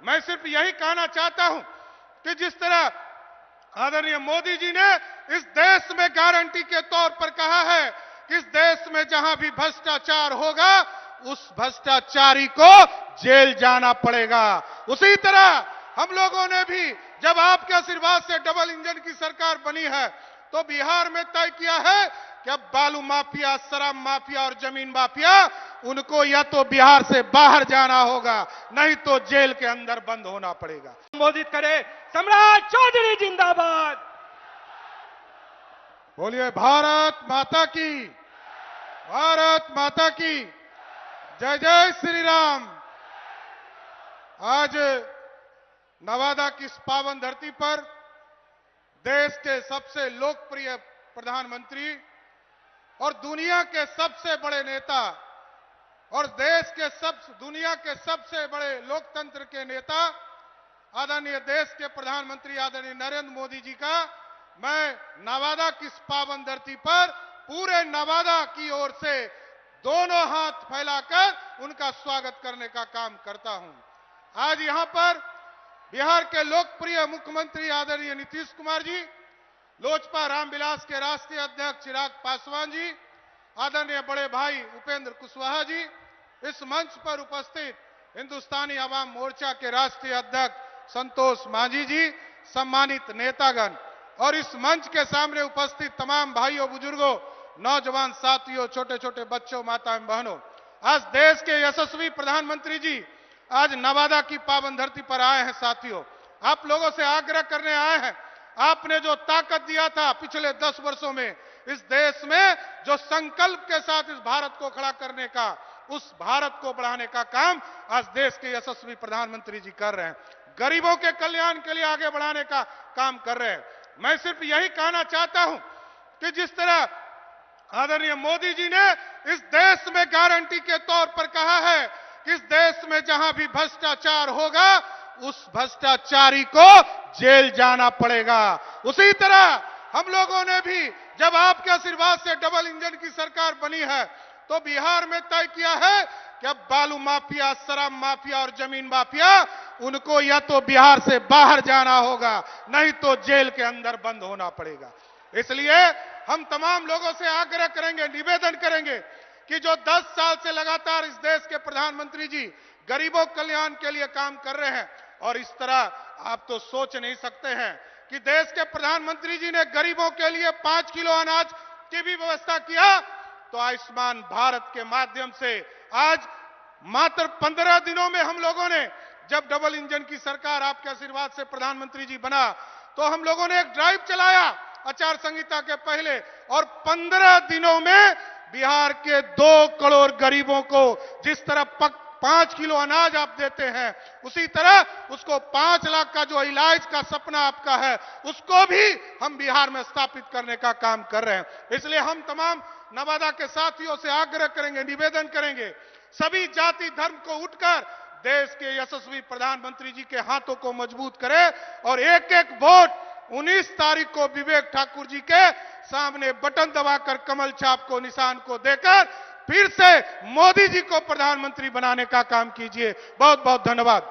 मैं सिर्फ यही कहना चाहता हूं कि जिस तरह आदरणीय मोदी जी ने इस देश में गारंटी के तौर पर कहा है कि इस देश में जहां भी भ्रष्टाचार होगा उस भ्रष्टाचारी को जेल जाना पड़ेगा, उसी तरह हम लोगों ने भी जब आपके आशीर्वाद से डबल इंजन की सरकार बनी है तो बिहार में तय किया है कि अब बालू माफिया, शराब माफिया और जमीन माफिया उनको या तो बिहार से बाहर जाना होगा नहीं तो जेल के अंदर बंद होना पड़ेगा। संबोधित करे सम्राट चौधरी जिंदाबाद। बोलिए भारत माता की, भारत माता की जय जय श्री राम। आज नवादा की इस पावन धरती पर देश के सबसे लोकप्रिय प्रधानमंत्री और दुनिया के सबसे बड़े नेता और दुनिया के सबसे बड़े लोकतंत्र के नेता आदरणीय देश के प्रधानमंत्री आदरणीय नरेंद्र मोदी जी का मैं नवादा की इस पावन धरती पर पूरे नवादा की ओर से दोनों हाथ फैलाकर उनका स्वागत करने का काम करता हूं। आज यहां पर बिहार के लोकप्रिय मुख्यमंत्री आदरणीय नीतीश कुमार जी, लोजपा रामविलास के राष्ट्रीय अध्यक्ष चिराग पासवान जी, आदरणीय बड़े भाई उपेंद्र कुशवाहा जी, इस मंच पर उपस्थित हिंदुस्तानी अवाम मोर्चा के राष्ट्रीय अध्यक्ष संतोष मांझी जी, सम्मानित नेतागण और इस मंच के सामने उपस्थित तमाम भाइयों, बुजुर्गों, नौजवान साथियों, छोटे छोटे बच्चों, माताओं बहनों, आज देश के यशस्वी प्रधानमंत्री जी आज नवादा की पावन धरती पर आए हैं। साथियों, आप लोगों से आग्रह करने आए हैं, आपने जो ताकत दिया था पिछले 10 वर्षों में इस देश में, जो संकल्प के साथ इस भारत को खड़ा करने का, उस भारत को बढ़ाने का काम आज देश के यशस्वी प्रधानमंत्री जी कर रहे हैं, गरीबों के कल्याण के लिए आगे बढ़ाने का काम कर रहे हैं। मैं सिर्फ यही कहना चाहता हूं कि जिस तरह आदरणीय मोदी जी ने इस देश में गारंटी के तौर पर कहा है कि इस देश में जहां भी भ्रष्टाचार होगा उस भ्रष्टाचारी को जेल जाना पड़ेगा, उसी तरह हम लोगों ने भी जब आपके आशीर्वाद से डबल इंजन की सरकार बनी है तो बिहार में तय किया है कि अब बालू माफिया, शराब माफिया और जमीन माफिया उनको या तो बिहार से बाहर जाना होगा नहीं तो जेल के अंदर बंद होना पड़ेगा। इसलिए हम तमाम लोगों से आग्रह करेंगे, निवेदन करेंगे कि जो 10 साल से लगातार इस देश के प्रधानमंत्री जी गरीबों कल्याण के लिए काम कर रहे हैं और इस तरह आप तो सोच नहीं सकते हैं कि देश के प्रधानमंत्री जी ने गरीबों के लिए 5 किलो अनाज की भी व्यवस्था किया तो आयुष्मान भारत के माध्यम से आज मात्र 15 दिनों में हम लोगों ने, जब डबल इंजन की सरकार आपके आशीर्वाद से प्रधानमंत्री जी बना तो हम लोगों ने एक ड्राइव चलाया आचार संहिता के पहले और 15 दिनों में बिहार के 2 करोड़ गरीबों को जिस तरह 5 किलो अनाज आप देते हैं उसी तरह उसको 5 लाख का जो इलाज का सपना आपका है उसको भी हम बिहार में स्थापित करने का काम कर रहे हैं। इसलिए हम तमाम नवादा के साथियों से आग्रह करेंगे, निवेदन करेंगे, सभी जाति धर्म को उठकर देश के यशस्वी प्रधानमंत्री जी के हाथों को मजबूत करें और एक एक वोट 19 तारीख को विवेक ठाकुर जी के सामने बटन दबाकर कमल छाप को, निशान को देकर फिर से मोदी जी को प्रधानमंत्री बनाने का काम कीजिए। बहुत बहुत धन्यवाद।